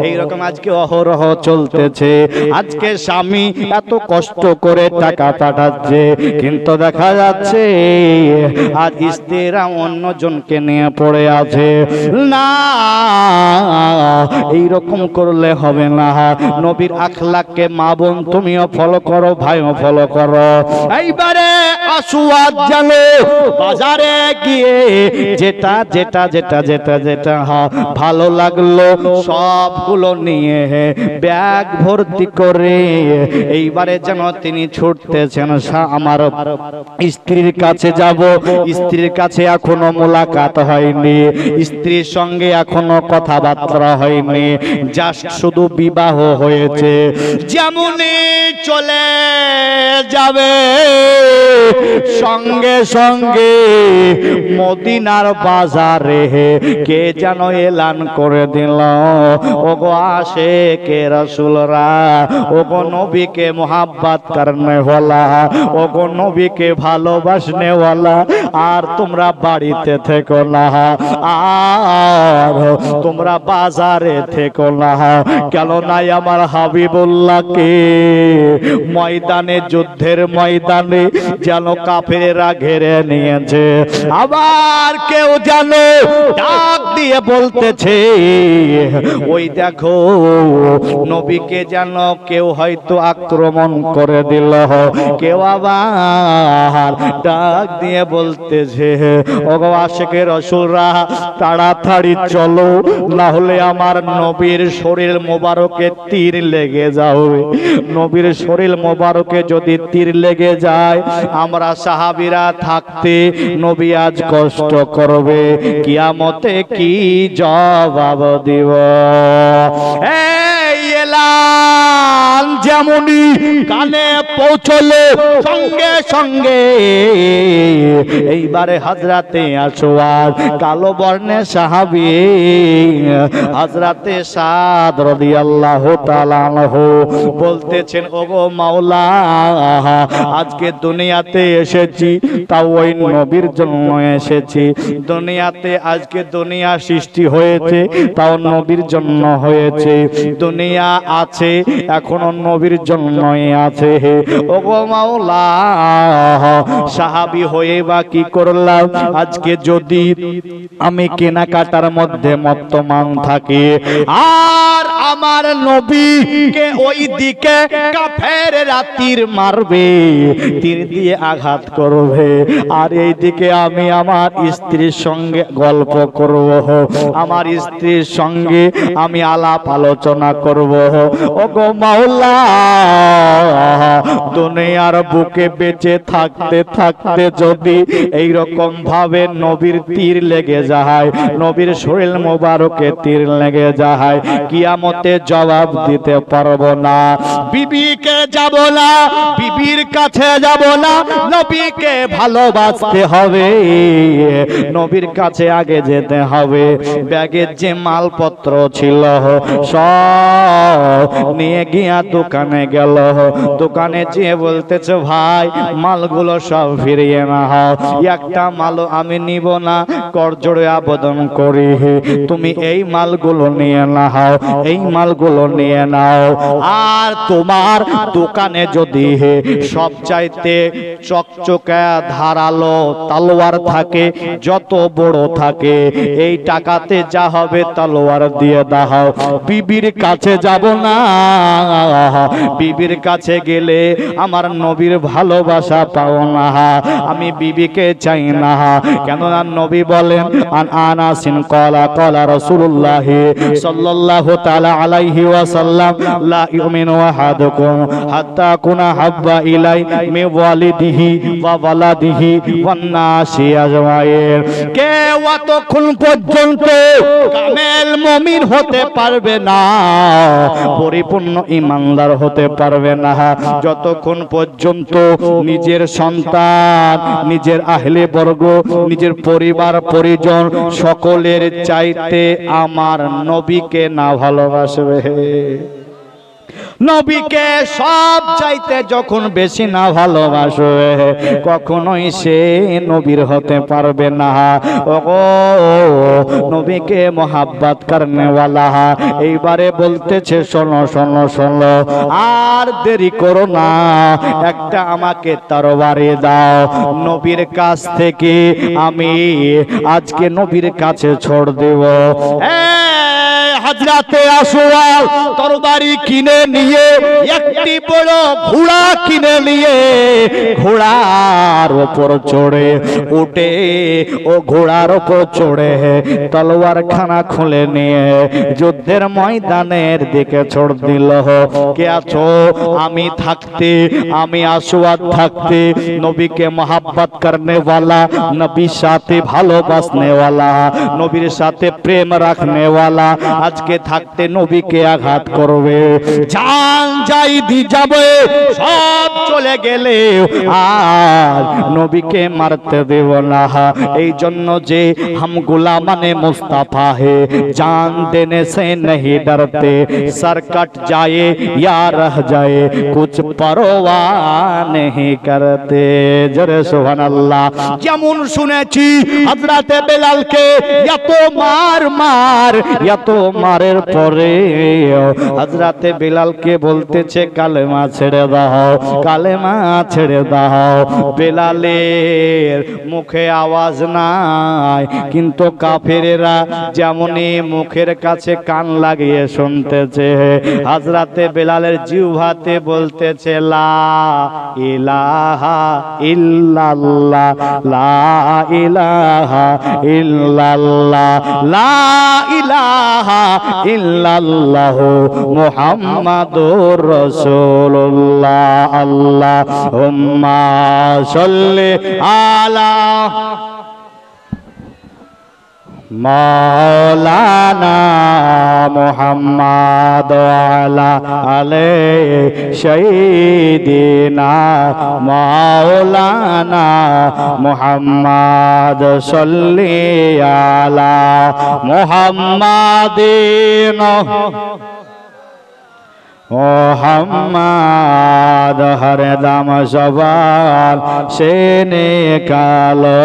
এইরকম আজকে অহরহ চলতেছে। আজকে স্বামী এত কষ্ট করে টাকা পাঠাচ্ছে, কিন্তু দেখা যাচ্ছে আজ স্ত্রীরা অন্যজনকে নিয়ে পড়ে আছে। না, এইরকম করলে হবে না। নবীর আখলাককে মা বোন তুমিও ফলো করো, ভাইও ফলো করো। এইবারে আসওয়াদ জানো বাজারে গিয়ে যেটা যেটা যেটা যেটা যেটা ভালো লাগলো সবগুলো নিয়ে ব্যাগ ভর্তি করে এইবারে যেন তিনি ছুটতেছেন, আমার স্ত্রীর কাছে যাব। স্ত্রীর কাছে এখনো মোলাকাত হয়নি, স্ত্রীর সঙ্গে এখনো কথাবার্তা হয়নি, জাস্ট শুধু বিবাহ হয়েছে। যেমনই চলে যাবে সঙ্গে সঙ্গে মদিনার বাজারে কে যেন এলান করে দিল, ওগো আশিকে রাসূলরা, ওগো নবীকে মোহাব্বত করনে ওয়ালা, ওগো নবীকে ভালোবাসনে ওয়ালা, আর তোমরা বাড়িতে থেকো না, আর তোমরা বাজারে থেকো না। কেন নাই আমার হাবিবুল্লাহকে ময়দানে, যুদ্ধের ময়দানে যেন কাফেরেরা ঘিরে নিয়েছে। আবার কেউ যেন ডাক দিয়ে বলতেছে, ওই দেখো নবীকে যেন কেউ হয়তো আক্রমণ করে দিল। কেউ আবার ডাক দিয়ে বলতেছে, ওগো আশিকে রাসূলরা তাড়াতাড়ি চলো, না হলে আমার নবীর শরীর মোবারকে তীর লেগে যাবে। নবীর শরীর মোবারকে যদি তীর লেগে যায়, আমরা সাহাবীরা থাকতে নবী আজ কষ্ট করবে, কিয়ামতে কি জবাব দিব? এই এলান যেমনই কানে পৌঁছলো, সঙ্গে সঙ্গে এইবারে হযরতে আসওয়াদ কালো বর্ণের সাহাবী হযরতে সাদ রাদিয়াল্লাহু তাআলা আনহু বলতেছেন, ওগো মাওলা, আজকে দুনিয়াতে এসেছি তাও ওই নবীর জন্য এসেছি। দুনিয়াতে আজকে দুনিয়া সৃষ্টি হয়েছে তাও নবীর জন্য হয়েছে। দুনিয়া আছে এখনো নবীর জন্যই আছে। ওগো মাওলা, সাহাবী হয়ে বা কি করলাম? আজকে যদি আমি কেনাকাটার মধ্যে মত্তমান থাকি আর আমার নবীকে ওই দিকে কাফেররা তীর মারবে, তীর দিয়ে আঘাত করবে, আর এই দিকে আমি আমার স্ত্রীর সঙ্গে গল্প করব, আমার স্ত্রীর সঙ্গে আমি আলাপ আলোচনা করব। ওগো মাওলা, দুনিয়ার বুকে বেঁচে থাকতে থাকতে যদি এই রকম ভাবে নবীর তীর লেগে যায়, নবীর শরীর মোবারকে তীর লেগে যায়, কিয়ামতে জবাব দিতে পারবো না। বিবিকে যাব না, বিবির কাছে যাব না, নবীকে ভালোবাসতে হবে, নবীর কাছে আগে যেতে হবে। ব্যাগের যে মালপত্র ছিল সব নিয়ে গিয়া দোকানে গেল। দোকানে যেয়ে বলতেছে, ভাই মালগুলো সব ফিরিয়ে নাও, একটা মালও আমি নিব না, করজোড়ে আবেদন করি তুমি এই মালগুলো নিয়ে নাও, এই মালগুলো নিয়ে নাও। আর তোমার দোকানে যদি সব চাইতে চকচকে ধারালো তলোয়ার থাকে, যত বড় থাকে, এই টাকাতে যা হবে তলোয়ার দিয়ে দাও। বিবির কাছে যাব না, বিবির কাছে গেলে আমার নবীর ভালোবাসা পাও না, আমি বিবিকে চাই না। কেননা নবী বলেন, আন আনাসিন ক্বালা ক্বালা রাসূলুল্লাহ সাল্লাল্লাহু তাআলা আলাইহি ওয়াসাল্লাম, লা ইউমিনু আহাদুকুম হাত্তা কুনা হাব্বা ইলাই মিন ওয়ালিদিহি ওয়া ওয়ালাদিহি ওয়ান নাসি আজমাইন। কেউ ততক্ষণ পর্যন্ত কামেল মুমিন হতে পারবে না, পরিপূর্ণ ঈমানদার হতে পারবে না, যতক্ষণ পর্যন্ত নিজের সন্তান, নিজের আহলে বর্গ, নিজের পরিবার পরিজন সকলের চাইতে আমার নবীকে না ভালোবাসবে। নবীকে সব চাইতে যখন বেশি না ভালোবাসবে, কখনোই সে নবীর হতে পারবে না। ওগো নবীকে মোহাব্বত করনে ওয়ালা, এইবারে বলতেছে, শোনো শোনো শোনো, আর দেরি করো না, একটা আমাকে তরবারি দাও, নবীর কাছ থেকে আমি আজকে নবীর কাছে ছোড় দেব। হযরতে আসওয়াদ তরবারি কিনে নিয়ে একটি বড় ঘোড়া কিনে নিয়ে ঘোড়ার উপর চড়ে উঠে, ও ঘোড়ার উপর চড়ে তলোয়ার খানা খুলে নিয়ে যুদ্ধের ময়দানের দিকে ছোড় দিল। কে আছো? আমি থাকতে, আমি আসওয়াদ থাকতে, নবীকে মোহাব্বত করনে ওয়ালা, নবীর সাথে ভালোবাসনে ওয়ালা, নবীর সাথে প্রেম রাখনে ওয়ালা আজকে থাকতে নবীকে আঘাত করবে, জান যাই দি যাবে, সব চলে মরে গেলে আর নবীকে মারতে দেব না। এই জন্য যে हम गुलामाने मुस्तफा है जान देने से नहीं डरते सर कट जाए या रह जाए कुछ परवाह नहीं करते। जरे सुभान अल्लाह। যেমন শুনেছি হযরতে বেলালকে এত মার এত মারের পরে হযরতে বেলালকে বলতেছে কালেমা ছেড়ে দাও, কালেমা ছেড়ে দাও। বেলালের মুখে আওয়াজ নাই, কিন্তু কাফেরেরা যেমনই মুখের কাছে কান লাগিয়ে শুনতেছে, হযরতে বেলালের জিহ্বাতে বলতেছে লা ইলাহা ইল্লাল্লাহ, লা ইলাহা ইল্লাল্লাহ, লা ইলাহা ইল্লাল্লাহ মুহাম্মাদুর রাসূলুল্লাহ। আল্লাহুম্মা সাল্লি আলা মাওলানা মুহাম্মাদ ওয়ালা আলে সাইয়্যিদিনা মাওলানা মুহাম্মাদ সাল্লি আলা মুহাম্মাদিন মোহাম্মদ হরদম জবান সে নিকালো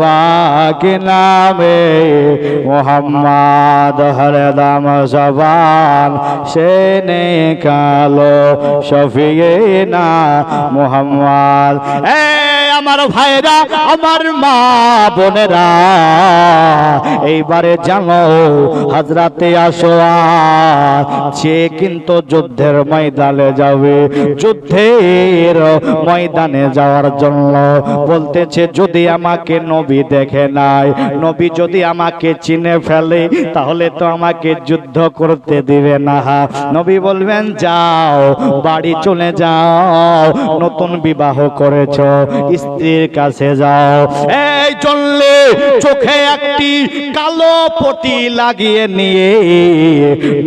পাক নামে, মোহাম্মদ হরদম জবান সে নিকালো শফিয়েনা মোহাম্মদ। আমার ভাইরা, আমার মা বোনেরা, এইবারে জানো হযরতে আসওয়াদ সে কিন্তু যুদ্ধের ময়দানে যাবে। যুদ্ধের ময়দানে যাওয়ার জন্য বলতেছে যদি আমাকে নবী দেখে নাই, নবী যদি আমাকে চিনে ফেলে তাহলে তো আমাকে যুদ্ধ করতে দিবে না। নবী বলবেন যাও বাড়ি চলে যাও, নতুন বিবাহ করেছো, স্ত্রীর কাছে যাও। এই চললে চোখে একটি কালো পটি লাগিয়ে নিয়ে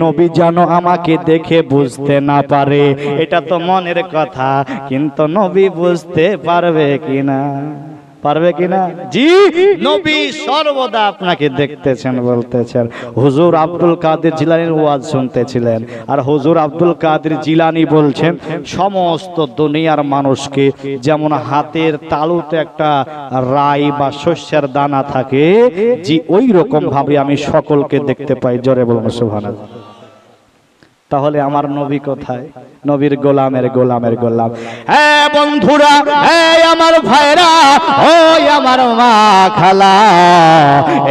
নবী যেন আমাকে দেখে বুঝতে না পারে। এটা তো মনের কথা, কিন্তু নবী বুঝতে পারবে কিনা? পারবে কিনা? জি, নবী সর্বদা আপনাকে দেখতেছেন, বলতেছেন। হুজুর আব্দুল কাদের জিলানীর ওয়াজ শুনতেছিলেন, আর হুজুর আব্দুল কাদের জিলানী বলছেন সমস্ত দুনিয়ার মানুষকে যেমন হাতের তালুতে একটা রাই বা শস্যের দানা থাকে, জি ওই রকম ভাবে আমি সকলকে দেখতে পাই। জোরে বলুন সুবহানাল্লাহ। তাহলে আমার নবী কোথায়? নবীর গোলামের গোলামের গোলাম। হ্যাঁ বন্ধুরা, হ্যাঁ আমার ভাইরা, ওই আমার মা খালা,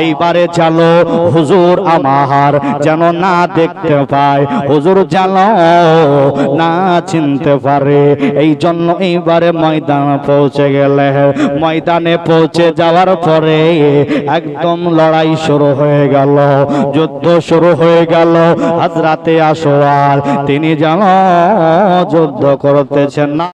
এইবারে চলো হুজুর আমার যেন না দেখতে পায়, হুজুর যেন না চিনতে পারে। এই জন্য এইবারে ময়দানে পৌঁছে গেলে, ময়দানে পৌঁছে যাওয়ার পরে একদম লড়াই শুরু হয়ে গেল, যুদ্ধ শুরু হয়ে গেল। হযরতে আসওয়াদ তিনি যেন যুদ্ধ করতেছেন না।